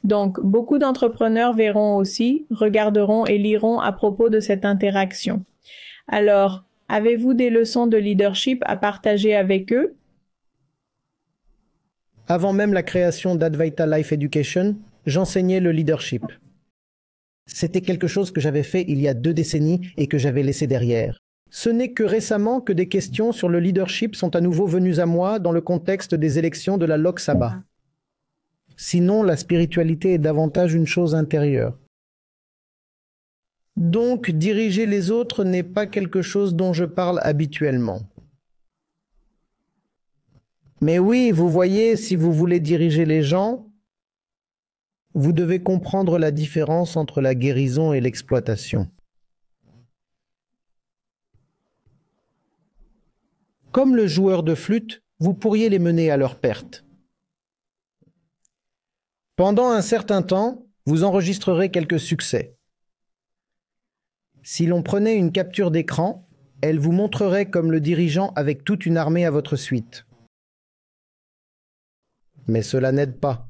Donc, beaucoup d'entrepreneurs verront aussi, regarderont et liront à propos de cette interaction. Alors, avez-vous des leçons de leadership à partager avec eux? Avant même la création d'Advaita Life Education, j'enseignais le leadership. C'était quelque chose que j'avais fait il y a 2 décennies et que j'avais laissé derrière. Ce n'est que récemment que des questions sur le leadership sont à nouveau venues à moi dans le contexte des élections de la Lok Sabha. Sinon, la spiritualité est davantage une chose intérieure. Donc, diriger les autres n'est pas quelque chose dont je parle habituellement. Mais oui, vous voyez, si vous voulez diriger les gens, vous devez comprendre la différence entre la guérison et l'exploitation. Comme le joueur de flûte, vous pourriez les mener à leur perte. Pendant un certain temps, vous enregistrerez quelques succès. Si l'on prenait une capture d'écran, elle vous montrerait comme le dirigeant avec toute une armée à votre suite. Mais cela n'aide pas.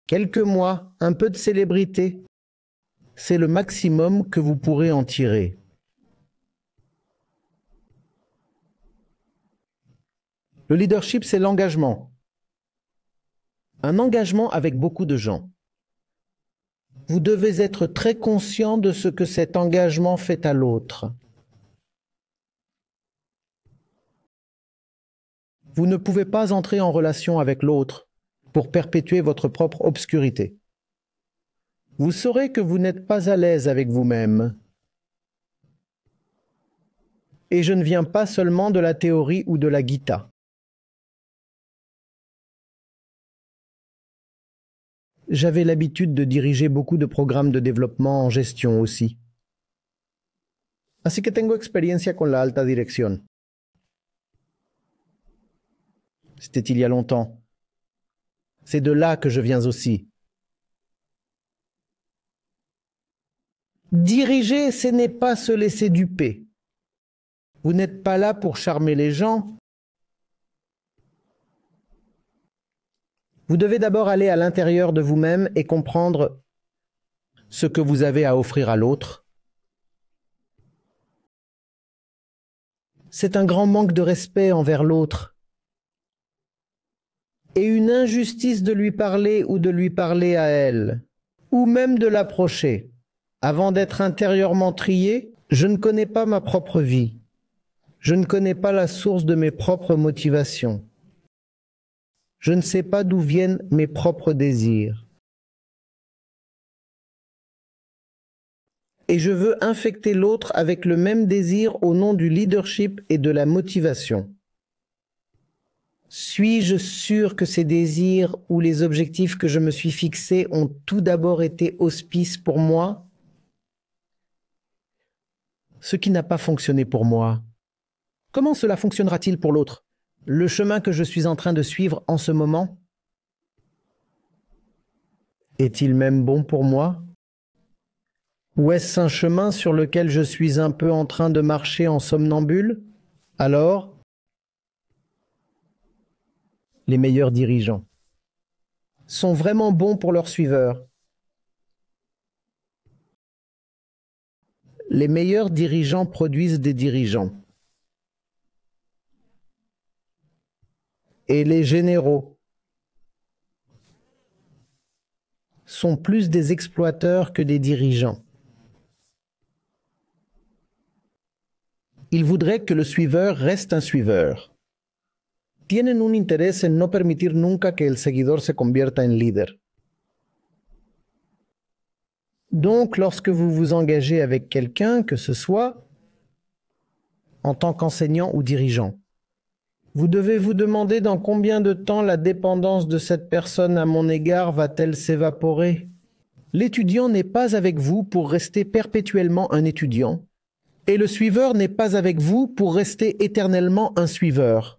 Quelques mois, un peu de célébrité, c'est le maximum que vous pourrez en tirer. Le leadership, c'est l'engagement. Un engagement avec beaucoup de gens. Vous devez être très conscient de ce que cet engagement fait à l'autre. Vous ne pouvez pas entrer en relation avec l'autre pour perpétuer votre propre obscurité. Vous saurez que vous n'êtes pas à l'aise avec vous-même. Et je ne viens pas seulement de la théorie ou de la Gita. J'avais l'habitude de diriger beaucoup de programmes de développement en gestion aussi. Así que tengo experiencia con la alta dirección. C'était il y a longtemps. C'est de là que je viens aussi. Diriger, ce n'est pas se laisser duper. Vous n'êtes pas là pour charmer les gens. Vous devez d'abord aller à l'intérieur de vous-même et comprendre ce que vous avez à offrir à l'autre. C'est un grand manque de respect envers l'autre et une injustice de lui parler ou de lui parler à elle, ou même de l'approcher. Avant d'être intérieurement trié, je ne connais pas ma propre vie. Je ne connais pas la source de mes propres motivations. Je ne sais pas d'où viennent mes propres désirs. Et je veux infecter l'autre avec le même désir au nom du leadership et de la motivation. Suis-je sûr que ces désirs ou les objectifs que je me suis fixés ont tout d'abord été auspices pour moi? Ce qui n'a pas fonctionné pour moi, comment cela fonctionnera-t-il pour l'autre? Le chemin que je suis en train de suivre en ce moment, est-il même bon pour moi? Ou est-ce un chemin sur lequel je suis un peu en train de marcher en somnambule? Alors, les meilleurs dirigeants sont vraiment bons pour leurs suiveurs. Les meilleurs dirigeants produisent des dirigeants. Et les généraux sont plus des exploiteurs que des dirigeants. Ils voudraient que le suiveur reste un suiveur. Tienen un interés en no permitir nunca que el seguidor se convierta en líder. Donc, lorsque vous vous engagez avec quelqu'un, que ce soit en tant qu'enseignant ou dirigeant, vous devez vous demander dans combien de temps la dépendance de cette personne à mon égard va-t-elle s'évaporer? L'étudiant n'est pas avec vous pour rester perpétuellement un étudiant, et le suiveur n'est pas avec vous pour rester éternellement un suiveur.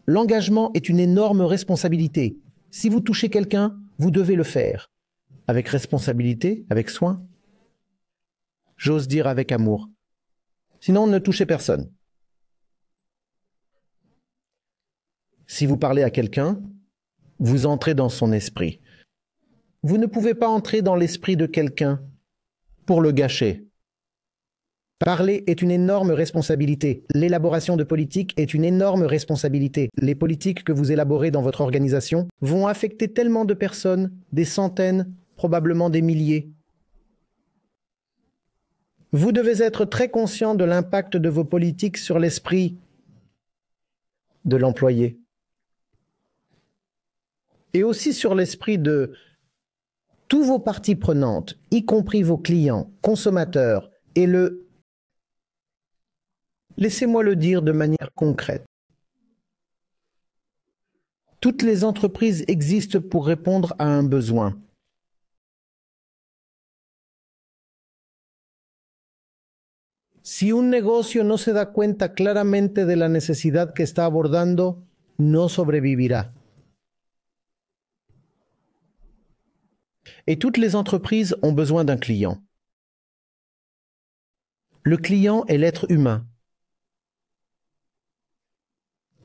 L'engagement est une énorme responsabilité. Si vous touchez quelqu'un, vous devez le faire. Avec responsabilité, avec soin. J'ose dire avec amour. Sinon, ne touchez personne. Si vous parlez à quelqu'un, vous entrez dans son esprit. Vous ne pouvez pas entrer dans l'esprit de quelqu'un pour le gâcher. Parler est une énorme responsabilité. L'élaboration de politiques est une énorme responsabilité. Les politiques que vous élaborez dans votre organisation vont affecter tellement de personnes, des centaines, probablement des milliers. Vous devez être très conscient de l'impact de vos politiques sur l'esprit de l'employé. Et aussi sur l'esprit de tous vos parties prenantes, y compris vos clients, consommateurs, et laissez-moi le dire de manière concrète. Toutes les entreprises existent pour répondre à un besoin. Si un negocio no se da cuenta claramente de la necesidad que está abordando, no sobrevivirá. Et toutes les entreprises ont besoin d'un client. Le client est l'être humain.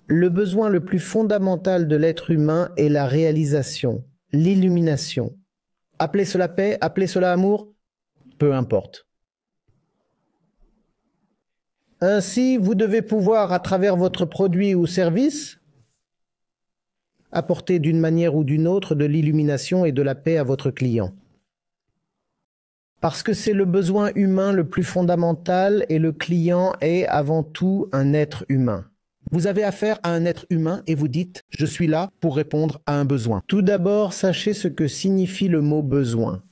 Le besoin le plus fondamental de l'être humain est la réalisation, l'illumination. Appelez cela paix, appelez cela amour, peu importe. Ainsi, vous devez pouvoir, à travers votre produit ou service, apporter d'une manière ou d'une autre de l'illumination et de la paix à votre client. Parce que c'est le besoin humain le plus fondamental et le client est avant tout un être humain. Vous avez affaire à un être humain et vous dites « Je suis là pour répondre à un besoin ». Tout d'abord, sachez ce que signifie le mot « besoin ».